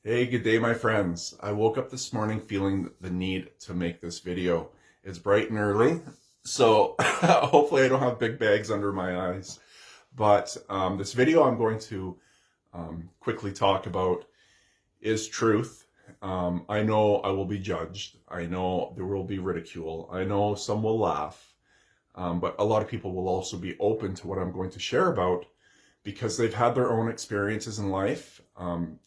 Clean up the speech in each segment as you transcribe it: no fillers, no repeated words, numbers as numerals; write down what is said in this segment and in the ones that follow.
Hey, good day, my friends. I woke up this morning feeling the need to make this video. It's bright and early, so hopefully I don't have big bags under my eyes. But this video I'm going to quickly talk about is truth. I know I will be judged. I know there will be ridicule. I know some will laugh. But a lot of people will also be open to what I'm going to share about because they've had their own experiences in life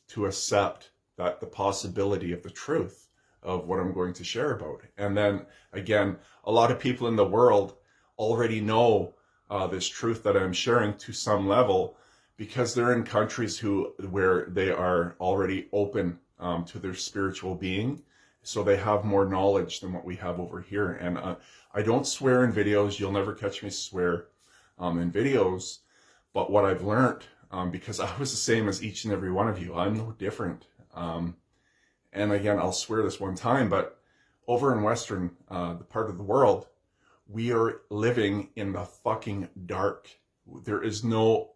to accept that the possibility of the truth of what I'm going to share about. And then again, a lot of people in the world already know this truth that I'm sharing to some level because they're in countries where they are already open to their spiritual being. So they have more knowledge than what we have over here. And I don't swear in videos. You'll never catch me swear in videos. But what I've learned, because I was the same as each and every one of you, I'm no different. And again, I'll swear this one time, but over in Western, the part of the world, we are living in the fucking dark. There is no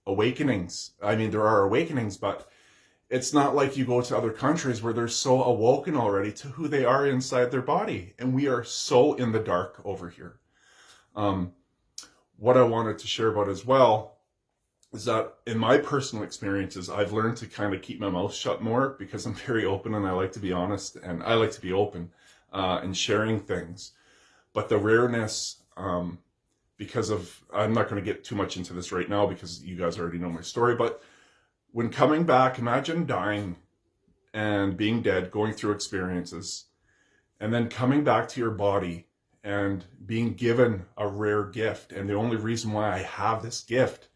awakenings. I mean, there are awakenings, but it's not like you go to other countries where they're so awoken already to who they are inside their body. And we are so in the dark over here. What I wanted to share about as well is that in my personal experiences, I've learned to kind of keep my mouth shut more because I'm very open and I like to be honest and I like to be open in sharing things. But the rareness, because of, I'm not going to get too much into this right now because you guys already know my story, but when coming back, imagine dying and being dead, going through experiences, and then coming back to your body and being given a rare gift. And the only reason why I have this gift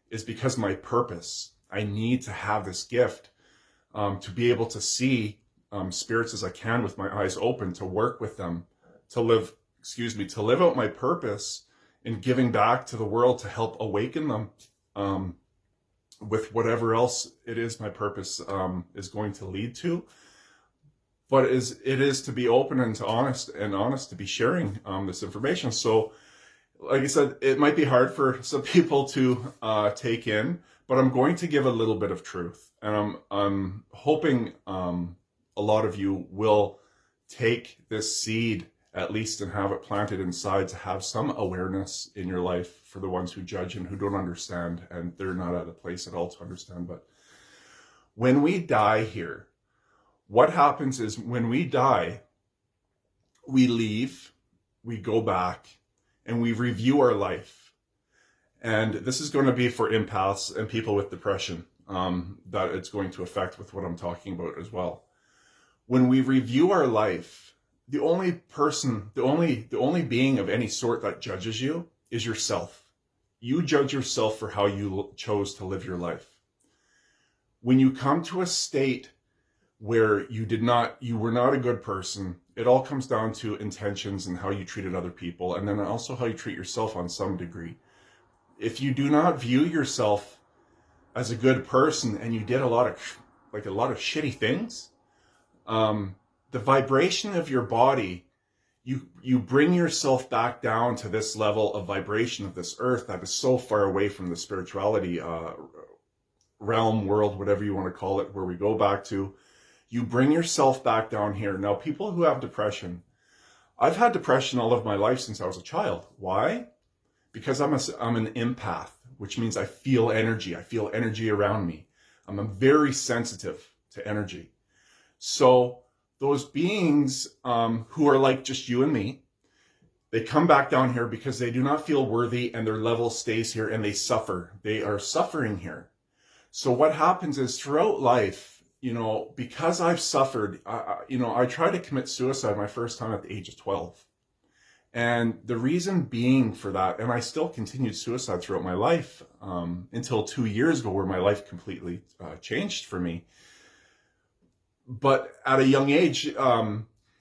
is because my purpose. I need to have this gift to be able to see spirits as I can with my eyes open, to work with them, to live out my purpose in giving back to the world to help awaken them with whatever else it is my purpose is going to lead to. But it is to be open and honest to be sharing this information. So, like I said, it might be hard for some people to take in, but I'm going to give a little bit of truth, and I'm hoping a lot of you will take this seed at least and have it planted inside to have some awareness in your life for the ones who judge and who don't understand, and they're not at a place at all to understand. But when we die here, what happens is when we die, we leave, we go back, and we review our life. And this is going to be for empaths and people with depression that it's going to affect with what I'm talking about as well. When we review our life, the only being of any sort that judges you is yourself. You judge yourself for how you chose to live your life. When you come to a state where you were not a good person, it all comes down to intentions and how you treated other people, and then also how you treat yourself on some degree. If you do not view yourself as a good person and you did a lot of shitty things, the vibration of your body, you bring yourself back down to this level of vibration of this earth that is so far away from the spirituality realm, world, whatever you want to call it, where we go back to. You bring yourself back down here. Now, people who have depression, I've had depression all of my life since I was a child. Why? Because I'm an empath, which means I feel energy. I feel energy around me. I'm very sensitive to energy. So those beings who are like just you and me, they come back down here because they do not feel worthy and their level stays here and they suffer. They are suffering here. So what happens is throughout life, because I've suffered, I tried to commit suicide my first time at the age of 12. And the reason being for that, and I still continued suicide throughout my life until 2 years ago where my life completely changed for me. But at a young age, it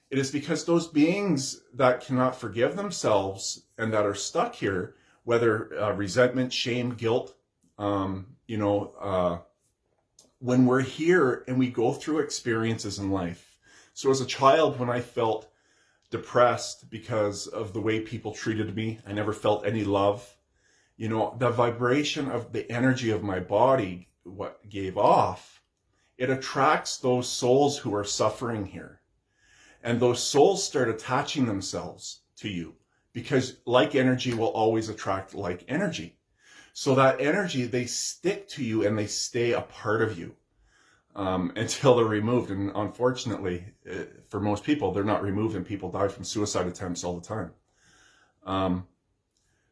is because those beings that cannot forgive themselves and that are stuck here, whether resentment, shame, guilt, when we're here and we go through experiences in life. So as a child, when I felt depressed because of the way people treated me, I never felt any love. The vibration of the energy of my body, what gave off, it attracts those souls who are suffering here. And those souls start attaching themselves to you, because like energy will always attract like energy. So that energy, they stick to you and they stay a part of you until they're removed. And unfortunately, for most people, they're not removed, and people die from suicide attempts all the time.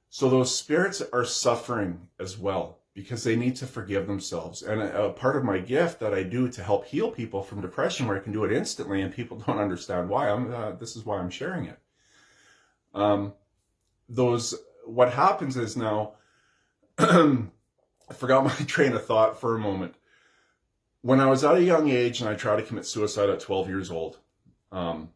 So those spirits are suffering as well, because they need to forgive themselves. And a part of my gift that I do to help heal people from depression, where I can do it instantly and people don't understand why, this is why I'm sharing it. What happens is now, I forgot my train of thought for a moment. When I was at a young age and I tried to commit suicide at 12 years old, and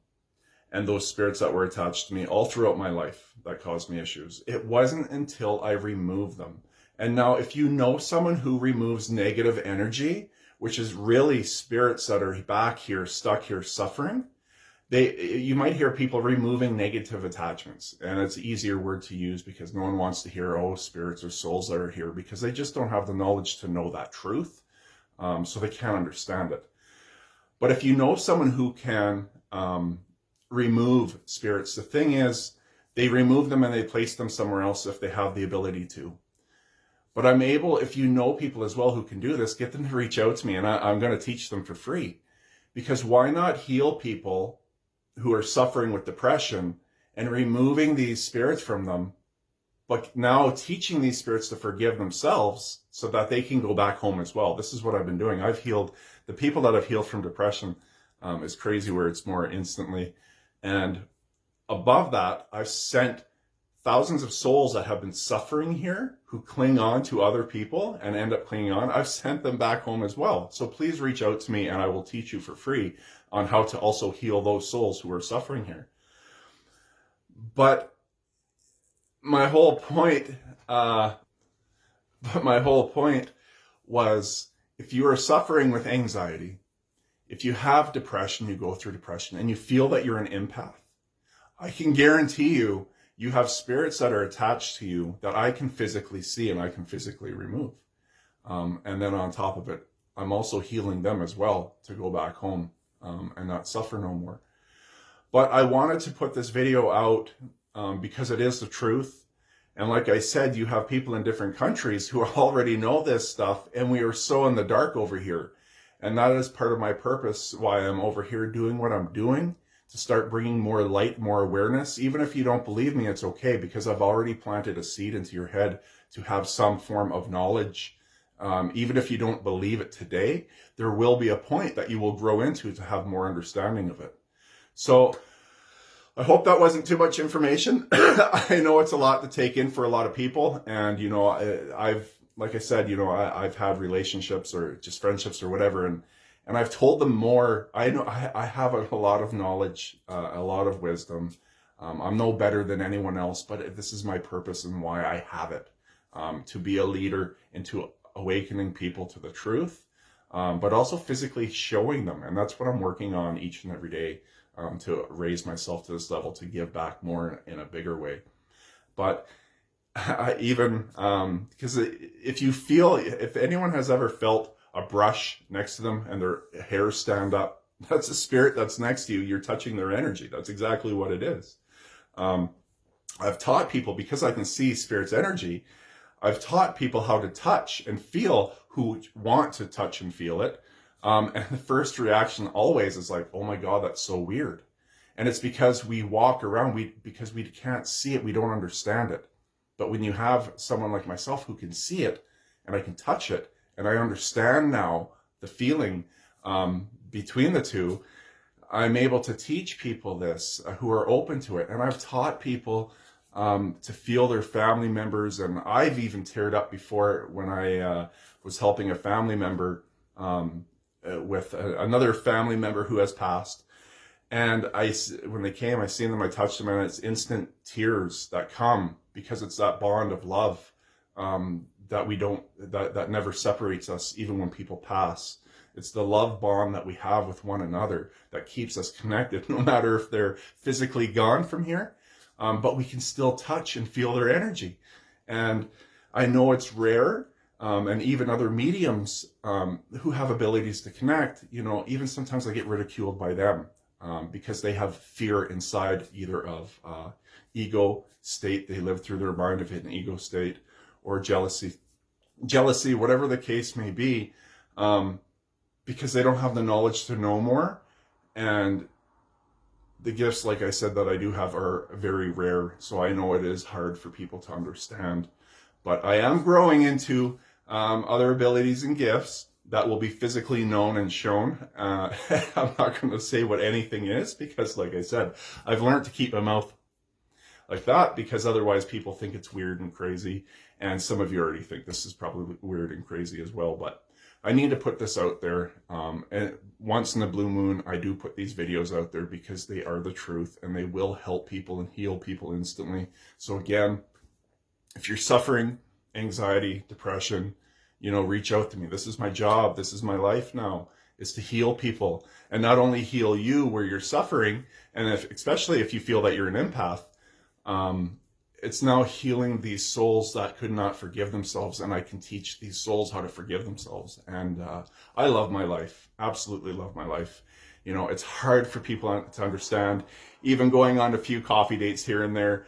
those spirits that were attached to me all throughout my life that caused me issues, it wasn't until I removed them. And now if you know someone who removes negative energy, which is really spirits that are back here, stuck here, suffering, you might hear people removing negative attachments, and it's an easier word to use because no one wants to hear, oh, spirits or souls that are here, because they just don't have the knowledge to know that truth, so they can't understand it. But if you know someone who can remove spirits, the thing is, they remove them and they place them somewhere else if they have the ability to. But I'm able, if you know people as well who can do this, get them to reach out to me, and I'm going to teach them for free. Because why not heal people who are suffering with depression and removing these spirits from them, but now teaching these spirits to forgive themselves so that they can go back home as well. This is what I've been doing. I've healed the people that I've healed from depression. Is crazy where it's more instantly. And above that, I've sent thousands of souls that have been suffering here, who cling on to other people and end up clinging on. I've sent them back home as well. So please reach out to me and I will teach you for free on how to also heal those souls who are suffering here. But my whole point was, if you are suffering with anxiety, if you have depression, you go through depression, and you feel that you're an empath, I can guarantee you, you have spirits that are attached to you that I can physically see and I can physically remove. And then on top of it, I'm also healing them as well to go back home and not suffer no more. But I wanted to put this video out because it is the truth. And like I said, you have people in different countries who already know this stuff, and we are so in the dark over here. And that is part of my purpose, why I'm over here doing what I'm doing, to start bringing more light, more awareness. Even if you don't believe me, it's okay, because I've already planted a seed into your head to have some form of knowledge. Even if you don't believe it today, there will be a point that you will grow into to have more understanding of it. So I hope that wasn't too much information. I know it's a lot to take in for a lot of people. And, you know, like I said, you know, I've had relationships or just friendships or whatever. And I've told them more. I know I have a lot of knowledge, a lot of wisdom. I'm no better than anyone else, but this is my purpose and why I have it, to be a leader into awakening people to the truth, but also physically showing them. And that's what I'm working on each and every day, to raise myself to this level, to give back more in a bigger way. But because if anyone has ever felt a brush next to them and their hair stand up, that's a spirit that's next to you. You're touching their energy. That's exactly what it is. I've taught people, because I can see spirit's energy, I've taught people how to touch and feel who want to touch and feel it. And the first reaction always is like, oh my God, that's so weird. And it's because we walk around, because we can't see it, we don't understand it. But when you have someone like myself who can see it, and I can touch it, and I understand now the feeling between the two, I'm able to teach people this who are open to it. And I've taught people to feel their family members. And I've even teared up before when I was helping a family member with another family member who has passed. And when they came, I seen them, I touched them, and it's instant tears that come, because it's that bond of love that never separates us, even when people pass. It's the love bond that we have with one another that keeps us connected, no matter if they're physically gone from here, but we can still touch and feel their energy. And I know it's rare, and even other mediums who have abilities to connect, even sometimes I get ridiculed by them because they have fear inside either of ego state, they live through their mind of an ego state, or jealousy, whatever the case may be, because they don't have the knowledge to know more. And the gifts, like I said, that I do have are very rare, so I know it is hard for people to understand. But I am growing into other abilities and gifts that will be physically known and shown. I'm not going to say what anything is because, like I said, I've learned to keep my mouth like that because otherwise people think it's weird and crazy. And some of you already think this is probably weird and crazy as well. But I need to put this out there. And once in the blue moon, I do put these videos out there because they are the truth and they will help people and heal people instantly. So again, if you're suffering anxiety, depression, reach out to me. This is my job. This is my life now, is to heal people, and not only heal you where you're suffering. And especially if you feel that you're an empath, it's now healing these souls that could not forgive themselves. And I can teach these souls how to forgive themselves. And, I love my life. Absolutely love my life. It's hard for people to understand, even going on a few coffee dates here and there.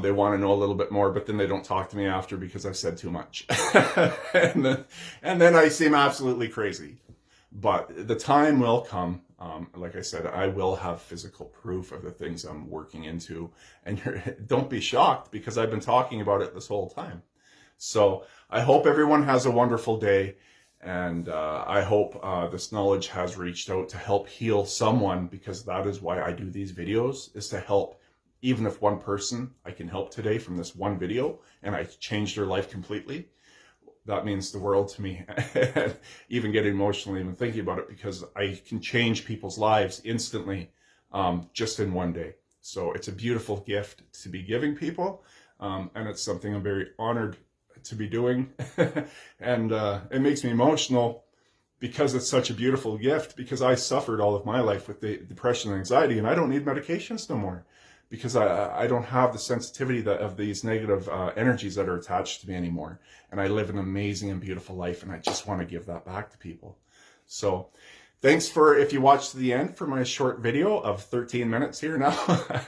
They want to know a little bit more, but then they don't talk to me after because I've said too much. and then I seem absolutely crazy. But the time will come. Like I said, I will have physical proof of the things I'm working into. And don't be shocked because I've been talking about it this whole time. So I hope everyone has a wonderful day. And I hope this knowledge has reached out to help heal someone, because that is why I do these videos, is to help. Even if one person I can help today from this one video and I changed their life completely, that means the world to me. Even getting emotional, even thinking about it, because I can change people's lives instantly just in one day. So it's a beautiful gift to be giving people, and it's something I'm very honored to be doing. And it makes me emotional because it's such a beautiful gift, because I suffered all of my life with the depression and anxiety, and I don't need medications no more. Because I don't have the sensitivity of these negative energies that are attached to me anymore. And I live an amazing and beautiful life, and I just want to give that back to people. So thanks if you watched to the end for my short video of 13 minutes here now.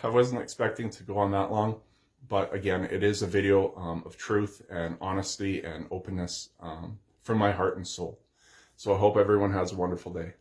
I wasn't expecting to go on that long. But again, it is a video of truth and honesty and openness from my heart and soul. So I hope everyone has a wonderful day.